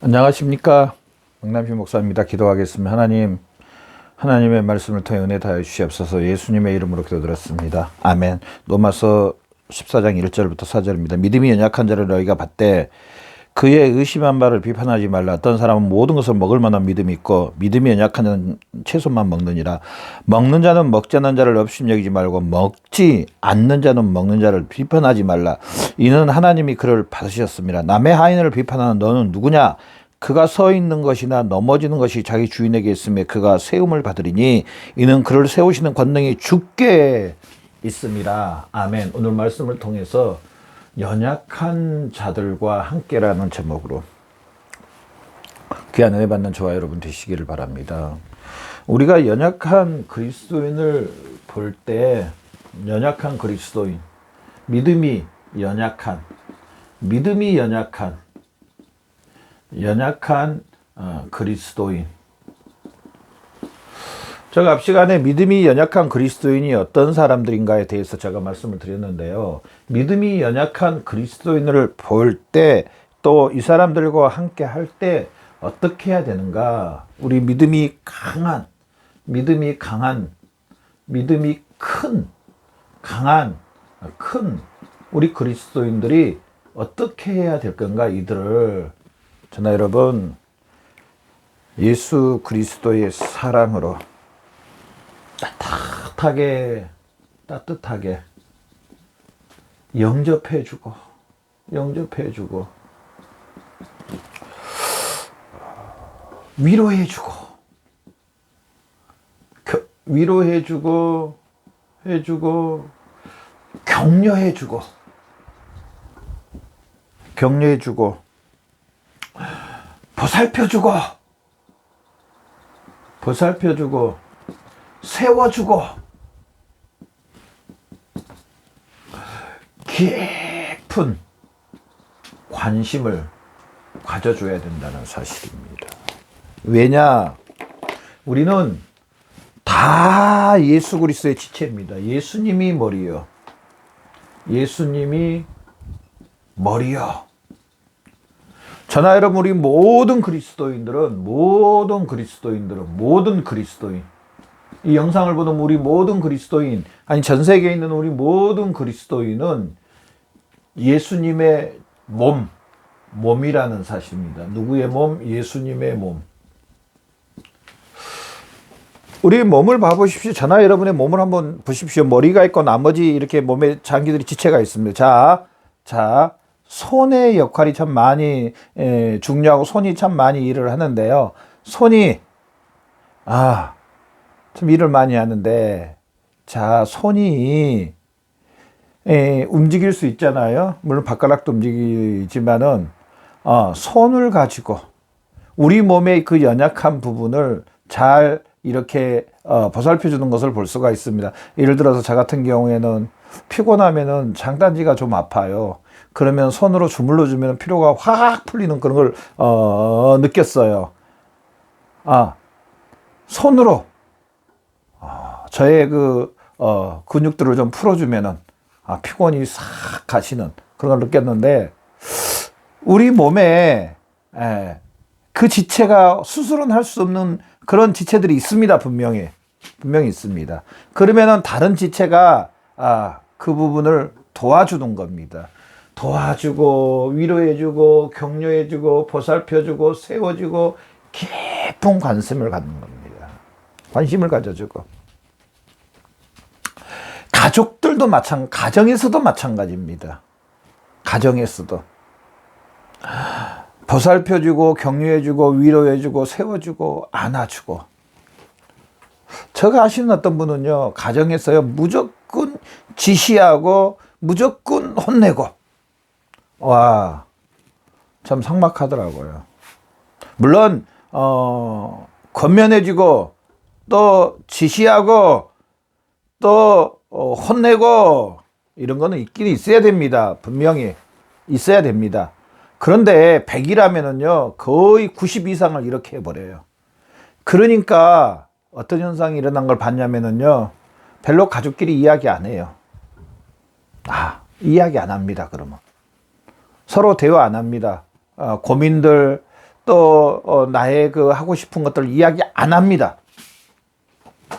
안녕하십니까. 박남희 목사입니다. 기도하겠습니다. 하나님의 말씀을 통해 은혜 다해 주시옵소서. 예수님의 이름으로 기도드렸습니다. 아멘. 로마서 14장 1절부터 4절입니다. 믿음이 연약한 자를 너희가 받되 그의 의심한 바를 비판하지 말라. 어떤 사람은 모든 것을 먹을 만한 믿음이 있고 믿음이 연약한 자는 채소만 먹느니라. 먹는 자는 먹지 않는 자를 업신 여기지 말고 먹지 않는 자는 먹는 자를 비판하지 말라. 이는 하나님이 그를 받으셨습니다. 남의 하인을 비판하는 너는 누구냐? 그가 서 있는 것이나 넘어지는 것이 자기 주인에게 있으며 그가 세움을 받으리니 이는 그를 세우시는 권능이 주께 있습니다. 아멘. 오늘 말씀을 통해서 연약한 자들과 함께라는 제목으로 귀한 은혜 받는 저와 여러분 되시기를 바랍니다. 우리가 연약한 그리스도인을 볼 때 연약한 그리스도인, 믿음이 연약한 그리스도인. 제가 앞 시간에 믿음이 연약한 그리스도인이 어떤 사람들인가에 대해서 제가 말씀을 드렸는데요. 믿음이 연약한 그리스도인을 볼 때 또 이 사람들과 함께 할 때 어떻게 해야 되는가? 우리 믿음이 큰 우리 그리스도인들이 어떻게 해야 될 건가? 이들을 저나 여러분 예수 그리스도의 사랑으로 따뜻하게 영접해주고 위로해주고 격려해주고 보살펴주고 세워주고 깊은 관심을 가져줘야 된다는 사실입니다. 왜냐? 우리는 다 예수 그리스도의 지체입니다. 예수님이 머리요. 저나 여러분 우리 모든 그리스도인 이 영상을 보는 우리 모든 그리스도인, 아니 전 세계에 있는 우리 모든 그리스도인은 예수님의 몸이라는 사실입니다. 누구의 몸? 예수님의 몸. 우리 몸을 봐보십시오. 저나 여러분의 몸을 한번 보십시오. 머리가 있고 나머지 이렇게 몸에 장기들이 지체가 있습니다. 자, 손의 역할이 참 많이 중요하고 손이 참 많이 일을 하는데요. 손이 참 일을 많이 하는데, 자, 손이 움직일 수 있잖아요. 물론 발가락도 움직이지만은 손을 가지고 우리 몸의 그 연약한 부분을 잘 이렇게 보살펴 주는 것을 볼 수가 있습니다. 예를 들어서 저 같은 경우에는 피곤하면은 장단지가 좀 아파요. 그러면 손으로 주물러 주면 피로가 확 풀리는 그런 걸 느꼈어요. 손으로 저의 그 근육들을 좀 풀어주면은 피곤이 싹 가시는 그런 걸 느꼈는데, 우리 몸에 그 지체가 수술은 할 수 없는 그런 지체들이 있습니다. 분명히 있습니다. 그러면은 다른 지체가 그 부분을 도와주는 겁니다. 도와주고 위로해주고 격려해주고 보살펴주고 세워주고 깊은 관심을 갖는 겁니다. 관심을 가져주고. 가정에서도 마찬가지입니다. 가정에서도 보살펴주고 격려해주고 위로해주고 세워주고 안아주고. 제가 아시는 어떤 분은요, 가정에서요 무조건 지시하고 무조건 혼내고, 참 삭막하더라고요. 물론 권면해주고 또 지시하고 또 혼내고 이런 거는 있긴 있어야 됩니다. 분명히 있어야 됩니다. 그런데 100이라면은요 거의 90 이상을 이렇게 해버려요. 그러니까 어떤 현상이 일어난 걸 봤냐면은요, 별로 가족끼리 이야기 안 해요. 이야기 안 합니다. 그러면 서로 대화 안 합니다. 고민들, 또 나의 그 하고 싶은 것들 이야기 안 합니다.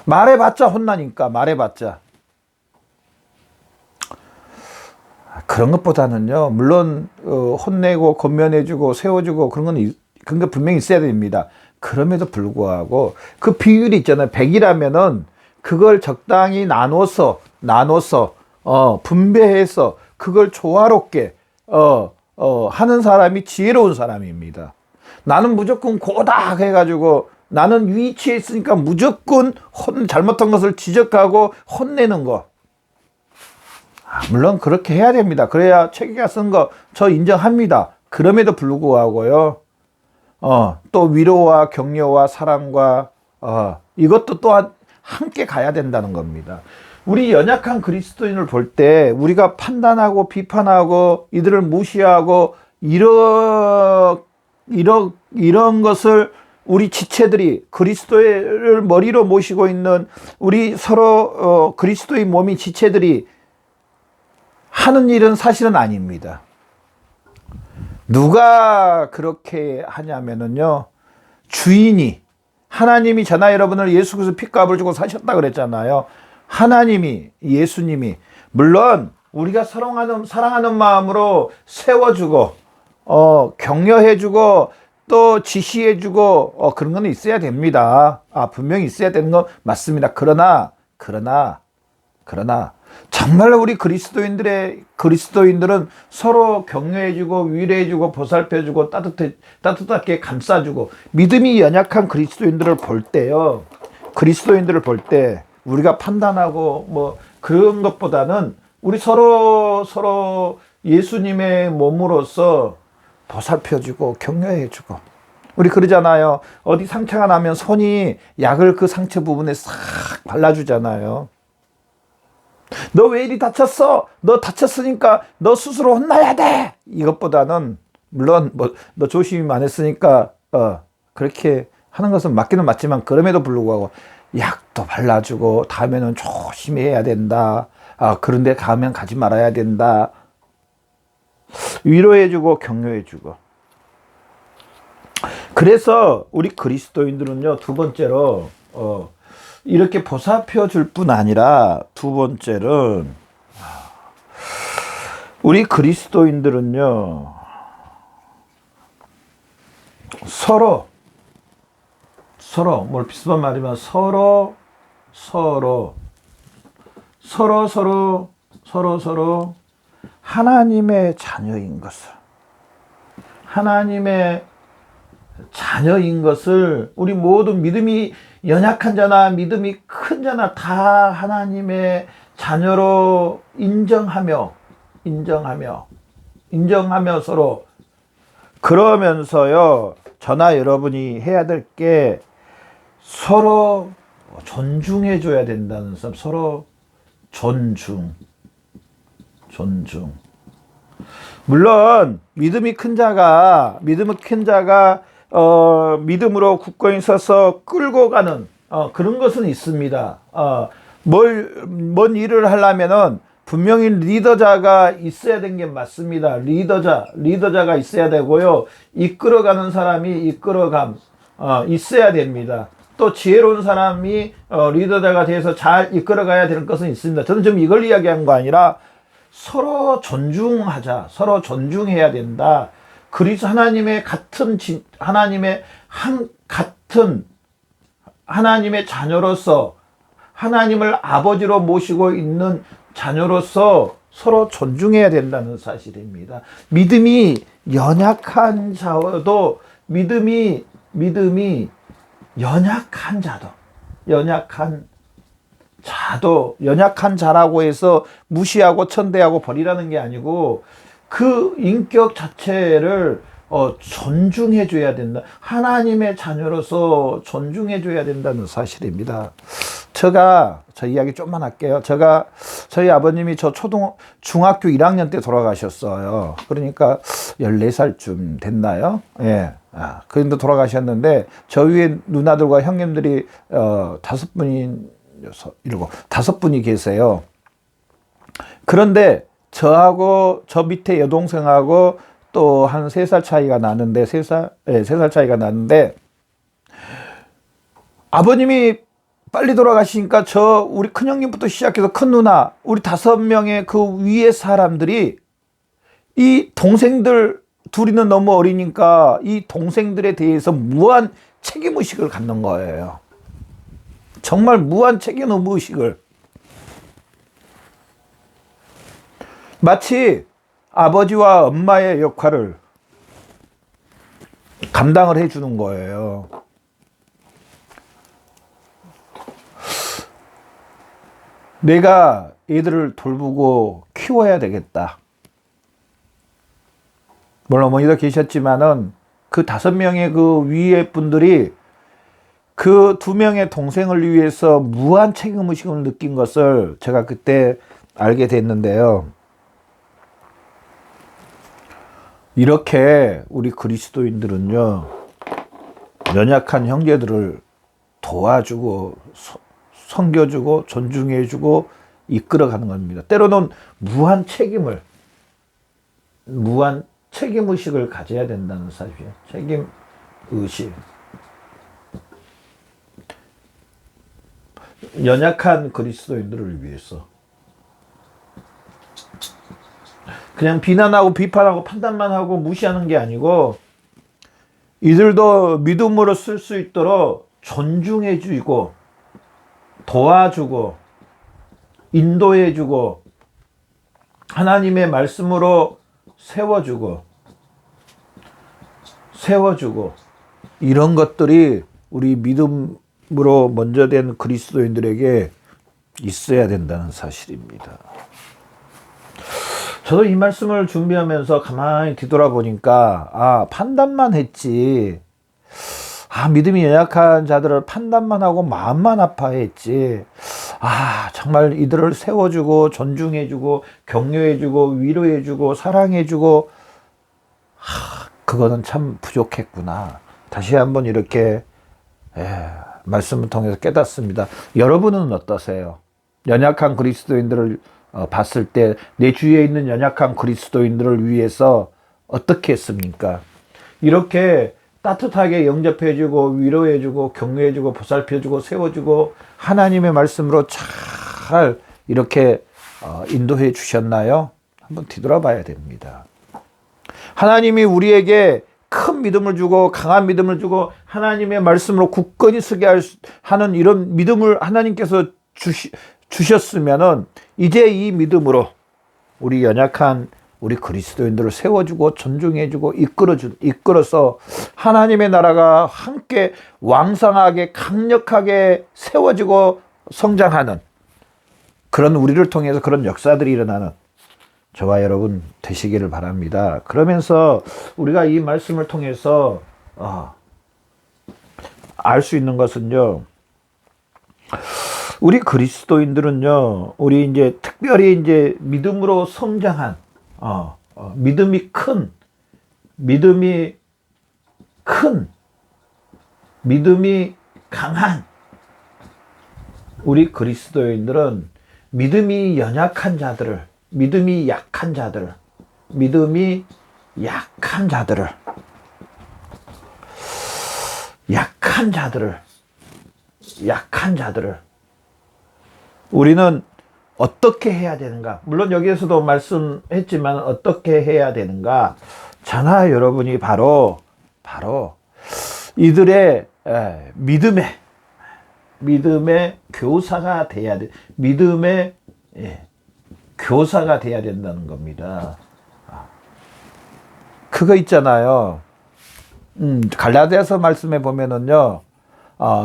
말해봤자 혼나니까 말해봤자. 그런 것보다는요, 물론 혼내고 권면해주고 세워주고 그런 건 분명히 있어야 됩니다. 그럼에도 불구하고 그 비율이 있잖아요. 100이라면은 그걸 적당히 나눠서 분배해서 그걸 조화롭게 하는 사람이 지혜로운 사람입니다. 나는 무조건 고닥 해가지고 나는 위치에 있으니까 무조건 잘못한 것을 지적하고 혼내는 거. 물론 그렇게 해야 됩니다. 그래야 책임감 쓴 거 저 인정합니다. 그럼에도 불구하고요. 또 위로와 격려와 사랑과 이것도 또한 함께 가야 된다는 겁니다. 우리 연약한 그리스도인을 볼 때 우리가 판단하고 비판하고 이들을 무시하고 이런 것을 우리 지체들이 그리스도를 머리로 모시고 있는 우리 서로 그리스도의 몸이 지체들이 하는 일은 사실은 아닙니다. 누가 그렇게 하냐면은요, 주인이, 하나님이 저나 여러분을 예수 그리스도 핏값을 주고 사셨다 그랬잖아요. 하나님이, 예수님이, 물론 우리가 사랑하는 마음으로 세워주고 격려해주고 또 지시해주고 그런 건 있어야 됩니다. 분명히 있어야 되는 건 맞습니다. 그러나 정말로 우리 그리스도인들은 서로 격려해주고 위로해주고 보살펴주고 따뜻하게 감싸주고, 믿음이 연약한 그리스도인들을 볼 때 우리가 판단하고 뭐 그런 것보다는 우리 서로 예수님의 몸으로서 보살펴주고 격려해주고. 우리 그러잖아요. 어디 상처가 나면 손이 약을 그 상처 부분에 싹 발라주잖아요. 너 왜 이리 다쳤어? 너 다쳤으니까 너 스스로 혼나야 돼. 이것보다는, 물론 너 조심히 안 했으니까 그렇게 하는 것은 맞기는 맞지만, 그럼에도 불구하고 약도 발라주고 다음에는 조심히 해야 된다. 그런데 가면 가지 말아야 된다. 위로해주고 격려해주고. 그래서 우리 그리스도인들은요, 두 번째로 이렇게 보살펴 줄 뿐 아니라, 두 번째는 우리 그리스도인들은요, 서로 뭘 비슷한 말이면 서로 하나님의 자녀인 것을 우리 모두 믿음이 연약한 자나 믿음이 큰 자나 다 하나님의 자녀로 인정하며 서로, 그러면서요, 저나 여러분이 해야 될 게 서로 존중해 줘야 된다는 점. 서로 존중. 물론 믿음이 큰 자가 믿음으로 굳건히 서서 끌고 가는 그런 것은 있습니다. 뭔 일을 하려면은 분명히 리더자가 있어야 되는 게 맞습니다. 리더자가 있어야 되고요. 이끌어가는 사람이 있어야 됩니다. 또 지혜로운 사람이 리더자가 돼서 잘 이끌어가야 되는 것은 있습니다. 저는 지금 이걸 이야기한 거 아니라 서로 존중하자. 서로 존중해야 된다. 그리스도 하나님의 하나님의 자녀로서, 하나님을 아버지로 모시고 있는 자녀로서 서로 존중해야 된다는 사실입니다. 믿음이 연약한 자도, 믿음이 연약한 자라고 해서 무시하고 천대하고 버리라는 게 아니고, 그 인격 자체를 존중해 줘야 된다. 하나님의 자녀로서 존중해 줘야 된다는 사실입니다. 저 이야기 좀만 할게요. 저희 아버님이 중학교 1학년 때 돌아가셨어요. 그러니까 14살쯤 됐나요? 예. 그런데 돌아가셨는데, 저 위에 누나들과 형님들이 5분이 계세요. 그런데 저하고 저 밑에 여동생하고 또 한 3살 차이가 나는데, 3살 차이가 나는데, 아버님이 빨리 돌아가시니까 우리 큰형님부터 시작해서 큰 누나, 우리 5명의 그 위에 사람들이 이 동생들, 둘이는 너무 어리니까 이 동생들에 대해서 무한 책임의식을 갖는 거예요. 정말 무한 책임의식을. 마치 아버지와 엄마의 역할을 감당을 해주는 거예요. 내가 얘들을 돌보고 키워야 되겠다. 물론 어머니도 계셨지만은 그 5명의 그 위에 분들이 그 2명의 동생을 위해서 무한 책임의식을 느낀 것을 제가 그때 알게 됐는데요. 이렇게 우리 그리스도인들은요, 연약한 형제들을 도와주고 섬겨주고 존중해주고 이끌어가는 겁니다. 때로는 무한 책임의식을 가져야 된다는 사실이에요. 책임의식. 연약한 그리스도인들을 위해서. 그냥 비난하고 비판하고 판단만 하고 무시하는 게 아니고, 이들도 믿음으로 쓸 수 있도록 존중해주고 도와주고 인도해주고 하나님의 말씀으로 세워주고 이런 것들이 우리 믿음으로 먼저 된 그리스도인들에게 있어야 된다는 사실입니다. 저도 이 말씀을 준비하면서 가만히 뒤돌아보니까 판단만 했지, 믿음이 연약한 자들을 판단만 하고 마음만 아파했지, 정말 이들을 세워주고 존중해주고 격려해주고 위로해주고 사랑해주고, 그거는 참 부족했구나. 다시 한번 이렇게 말씀을 통해서 깨닫습니다. 여러분은 어떠세요? 연약한 그리스도인들을 봤을 때 내 주위에 있는 연약한 그리스도인들을 위해서 어떻게 했습니까? 이렇게 따뜻하게 영접해주고 위로해주고 격려해주고 보살펴주고 세워주고 하나님의 말씀으로 잘 이렇게 인도해 주셨나요? 한번 뒤돌아봐야 됩니다. 하나님이 우리에게 큰 믿음을 주고 강한 믿음을 주고 하나님의 말씀으로 굳건히 서게 하는 이런 믿음을 하나님께서 주셨으면은 이제 이 믿음으로 우리 연약한 우리 그리스도인들을 세워주고 존중해주고 이끌어서 하나님의 나라가 함께 왕성하게 강력하게 세워지고 성장하는 그런 우리를 통해서 그런 역사들이 일어나는 저와 여러분 되시기를 바랍니다. 그러면서 우리가 이 말씀을 통해서 알 수 있는 것은요, 우리 그리스도인들은요, 우리 이제 특별히 이제 믿음으로 성장한 믿음이 강한 우리 그리스도인들은 믿음이 약한 자들을 우리는 어떻게 해야 되는가? 물론 여기에서도 말씀했지만 어떻게 해야 되는가? 저나 여러분이 바로 이들의 믿음의 교사가 돼야 돼. 믿음의 교사가 돼야 된다는 겁니다. 그거 있잖아요. 갈라디아서 말씀에 보면은요,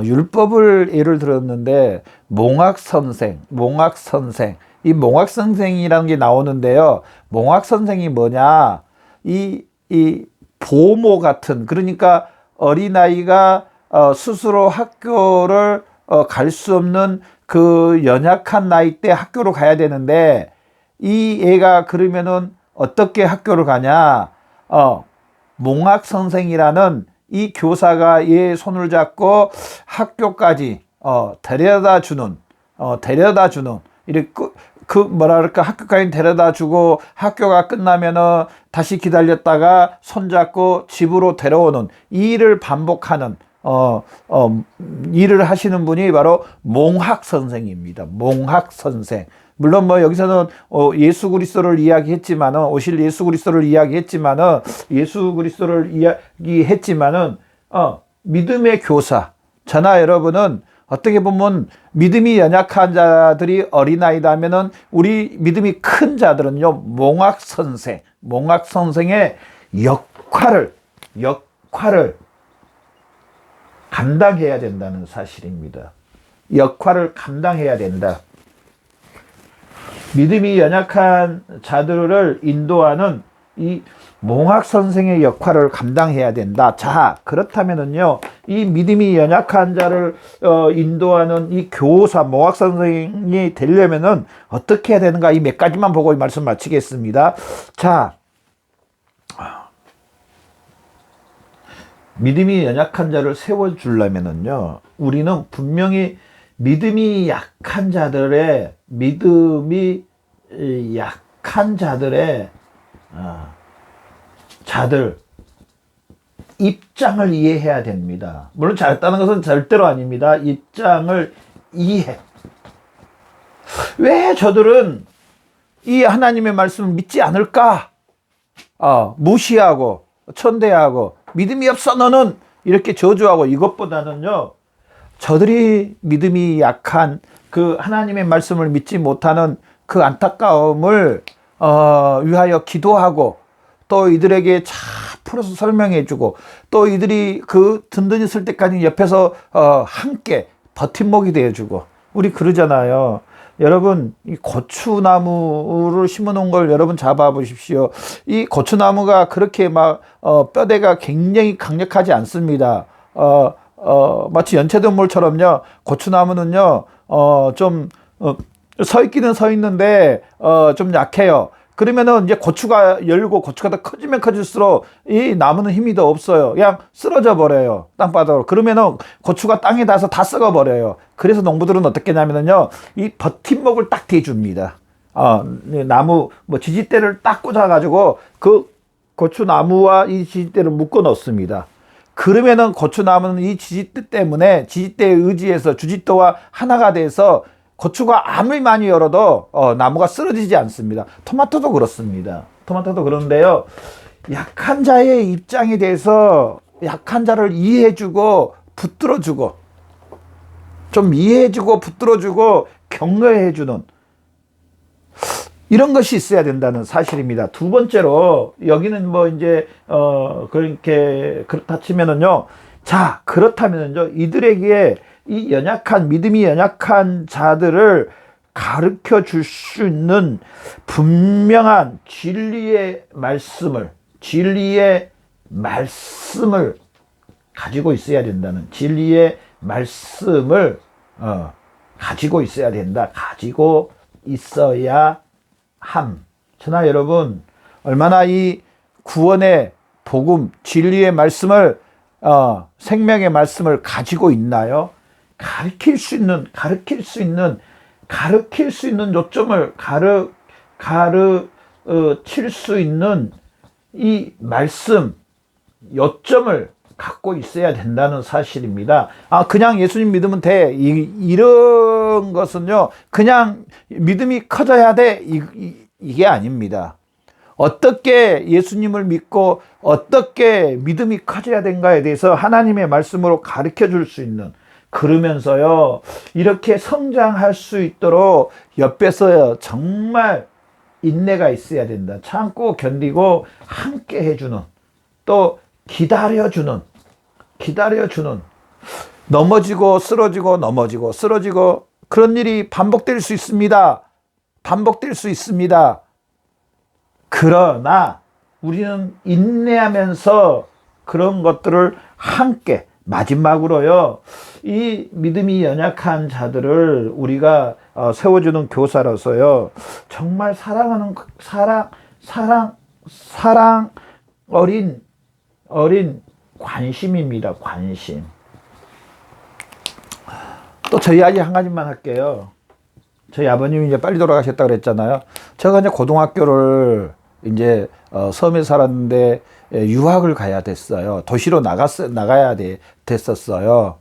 율법을 예를 들었는데 몽학 선생 이 몽학 선생이라는 게 나오는데요. 몽학 선생이 뭐냐? 이 보모 같은, 그러니까 어린아이가 스스로 학교를 갈 수 없는 그 연약한 나이 때 학교로 가야 되는데, 이 애가 그러면은 어떻게 학교를 가냐? 몽학 선생이라는 이 교사가 얘 손을 잡고 학교까지 데려다 주는 이렇게 뭐랄까, 학교까지 데려다 주고 학교가 끝나면은 다시 기다렸다가 손잡고 집으로 데려오는 이 일을 반복하는 일을 하시는 분이 바로 몽학 선생입니다. 몽학 선생. 물론 뭐 여기서는 예수 그리스도를 이야기했지만은, 오실 예수 그리스도를 이야기했지만은, 믿음의 교사, 저나 여러분은 어떻게 보면 믿음이 연약한 자들이 어린아이라면은, 우리 믿음이 큰 자들은요, 몽학 선생의 역할을 감당해야 된다는 사실입니다. 역할을 감당해야 된다. 믿음이 연약한 자들을 인도하는 이 몽학 선생의 역할을 감당해야 된다. 자, 그렇다면은요, 이 믿음이 연약한 자를 인도하는 이 교사, 몽학 선생이 되려면은 어떻게 해야 되는가? 이 몇 가지만 보고 이 말씀 마치겠습니다. 자, 믿음이 연약한 자를 세워주려면은요, 우리는 분명히 믿음이 약한 자들의 자들 입장을 이해해야 됩니다. 물론 잘했다는 것은 절대로 아닙니다. 입장을 이해. 왜 저들은 이 하나님의 말씀을 믿지 않을까? 무시하고 천대하고 믿음이 없어 너는, 이렇게 저주하고, 이것보다는요, 저들이 믿음이 약한 그 하나님의 말씀을 믿지 못하는 그 안타까움을 위하여 기도하고, 또 이들에게 잘 풀어서 설명해주고, 또 이들이 그 든든히 쓸 때까지 옆에서 함께 버팀목이 되어주고. 우리 그러잖아요. 여러분, 이 고추나무를 심어놓은 걸 여러분 잡아보십시오. 이 고추나무가 그렇게 막 뼈대가 굉장히 강력하지 않습니다. 마치 연체동물처럼요. 고추나무는요, 좀 서 있기는 서 있는데 좀 약해요. 그러면은 이제 고추가 열고 고추가 더 커지면 커질수록 이 나무는 힘이 더 없어요. 그냥 쓰러져 버려요, 땅바닥으로. 그러면은 고추가 땅에 닿아서 다 썩어 버려요. 그래서 농부들은 어떻게 하냐면요, 이 버팀목을 딱 대줍니다. 나무 지지대를 딱 꽂아 가지고 그 고추나무와 이 지지대를 묶어 넣습니다. 그러면은 고추나무는 이 지지대 때문에, 지지대에 의지해서 주짓도와 하나가 돼서 고추가 아무리 많이 열어도 나무가 쓰러지지 않습니다. 토마토도 그렇습니다. 토마토도 그런데요, 약한 자의 입장에 대해서 약한 자를 이해해주고 붙들어주고, 좀 이해해주고 붙들어주고 격려해주는 이런 것이 있어야 된다는 사실입니다. 두 번째로, 여기는 뭐 이제 그렇게 그렇다 치면은요, 자, 그렇다면은요, 이들에게 이 믿음이 연약한 자들을 가르쳐 줄 수 있는 분명한 진리의 말씀을 가지고 있어야 된다는, 진리의 말씀을 가지고 있어야 된다. 가지고 있어야 함. 저나 여러분, 얼마나 이 구원의 복음, 진리의 말씀을, 생명의 말씀을 가지고 있나요? 가르칠 수 있는 요점을 가르칠 수 있는 이 말씀, 요점을 갖고 있어야 된다는 사실입니다. 그냥 예수님 믿으면 돼, 이런 것은요, 그냥 믿음이 커져야 돼, 이게 아닙니다. 어떻게 예수님을 믿고 어떻게 믿음이 커져야 되는가에 대해서 하나님의 말씀으로 가르쳐 줄 수 있는, 그러면서요, 이렇게 성장할 수 있도록 옆에서 정말 인내가 있어야 된다. 참고 견디고 함께 해주는, 또 기다려주는, 넘어지고 쓰러지고 그런 일이 반복될 수 있습니다. 그러나 우리는 인내하면서 그런 것들을 함께, 마지막으로요, 이 믿음이 연약한 자들을 우리가 세워주는 교사로서요, 정말 사랑하는 사랑 어린 관심입니다. 관심. 또 저 이야기 한 가지만 할게요. 저희 아버님이 이제 빨리 돌아가셨다 그랬잖아요. 제가 이제 고등학교를 이제 섬에 살았는데 유학을 가야 됐어요. 도시로 나가야 됐었어요.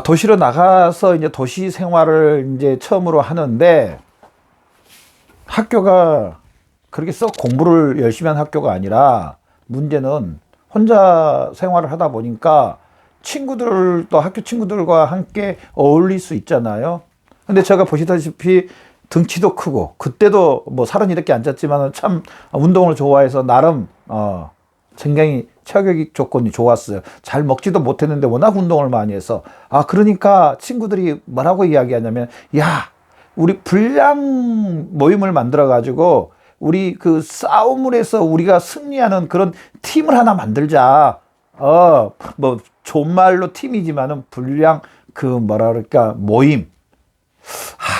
도시로 나가서 이제 도시 생활을 이제 처음으로 하는데 학교가 그렇게 썩 공부를 열심히 한 학교가 아니라 문제는 혼자 생활을 하다 보니까 친구들도 학교 친구들과 함께 어울릴 수 있잖아요. 근데 제가 보시다시피 등치도 크고 그때도 뭐 살은 이렇게 안 쪘지만 참 운동을 좋아해서 나름 굉장히 체격 조건이 좋았어요. 잘 먹지도 못했는데 워낙 운동을 많이 해서 그러니까 친구들이 뭐라고 이야기하냐면 야 우리 불량 모임을 만들어 가지고 우리 그 싸움을 해서 우리가 승리하는 그런 팀을 하나 만들자. 뭐 좋은 말로 팀이지만은 불량 그 뭐라 그럴까 모임.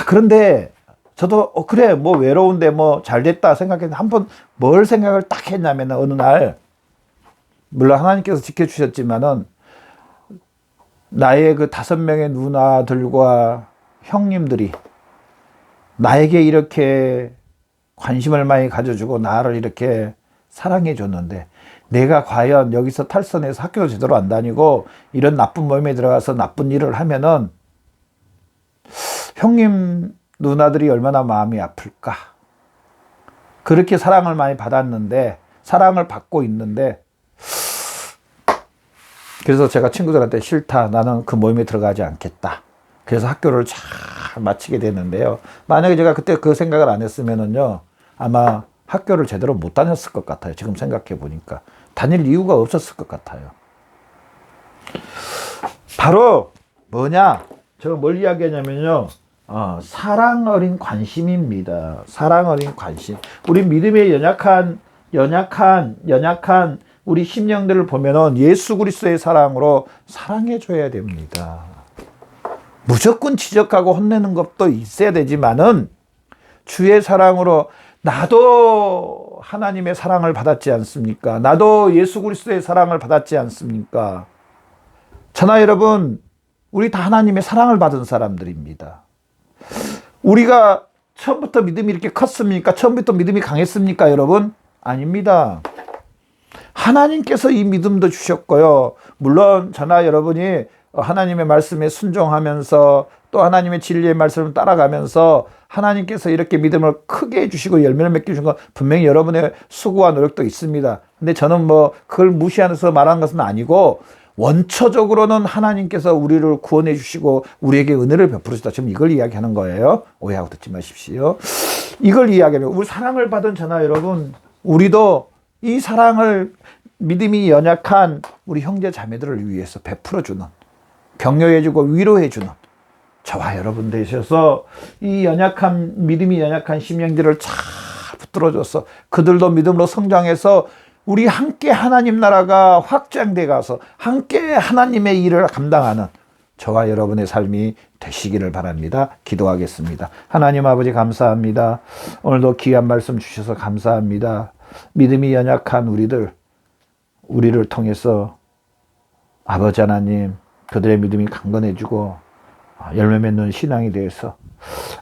그런데 저도 그래 뭐 외로운데 뭐 잘됐다 생각했는데 한번 뭘 생각을 딱 했냐면 어느 날 물론 하나님께서 지켜주셨지만은 나의 그 5명의 누나들과 형님들이 나에게 이렇게 관심을 많이 가져주고 나를 이렇게 사랑해 줬는데 내가 과연 여기서 탈선해서 학교도 제대로 안 다니고 이런 나쁜 모임에 들어가서 나쁜 일을 하면은 형님 누나들이 얼마나 마음이 아플까. 그렇게 사랑을 많이 받았는데 사랑을 받고 있는데 그래서 제가 친구들한테 싫다. 나는 그 모임에 들어가지 않겠다. 그래서 학교를 잘 마치게 됐는데요. 만약에 제가 그때 그 생각을 안 했으면은요. 아마 학교를 제대로 못 다녔을 것 같아요. 지금 생각해 보니까. 다닐 이유가 없었을 것 같아요. 바로 뭐냐? 제가 뭘 이야기하냐면요. 사랑 어린 관심입니다. 사랑 어린 관심. 우리 믿음에 연약한 우리 심령들을 보면은 예수 그리스도의 사랑으로 사랑해 줘야 됩니다. 무조건 지적하고 혼내는 것도 있어야 되지만은 주의 사랑으로 나도 하나님의 사랑을 받았지 않습니까? 나도 예수 그리스도의 사랑을 받았지 않습니까? 저나 여러분, 우리 다 하나님의 사랑을 받은 사람들입니다. 우리가 처음부터 믿음이 이렇게 컸습니까? 처음부터 믿음이 강했습니까, 여러분? 아닙니다. 하나님께서 이 믿음도 주셨고요. 물론 저나 여러분이 하나님의 말씀에 순종하면서 또 하나님의 진리의 말씀을 따라가면서 하나님께서 이렇게 믿음을 크게 해주시고 열매를 맺게 주신 건 분명히 여러분의 수고와 노력도 있습니다. 근데 저는 뭐 그걸 무시하면서 말하는 것은 아니고 원초적으로는 하나님께서 우리를 구원해 주시고 우리에게 은혜를 베풀으시다. 지금 이걸 이야기하는 거예요. 오해하고 듣지 마십시오. 이걸 이야기하면 우리 사랑을 받은 저나 여러분, 우리도 이 사랑을 믿음이 연약한 우리 형제 자매들을 위해서 베풀어주는, 격려해주고 위로해주는 저와 여러분 되셔서 이 믿음이 연약한 심령들을 잘 붙들어줘서 그들도 믿음으로 성장해서 우리 함께 하나님 나라가 확장돼 가서 함께 하나님의 일을 감당하는 저와 여러분의 삶이 되시기를 바랍니다. 기도하겠습니다. 하나님 아버지 감사합니다. 오늘도 귀한 말씀 주셔서 감사합니다. 믿음이 연약한 우리를 통해서 아버지 하나님 그들의 믿음이 강건해지고 열매 맺는 신앙이 되어서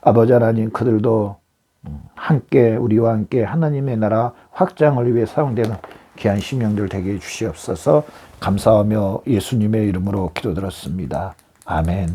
아버지 하나님 그들도 함께 우리와 함께 하나님의 나라 확장을 위해 사용되는 귀한 심령들 되게 해주시옵소서. 감사하며 예수님의 이름으로 기도드렸습니다. 아멘.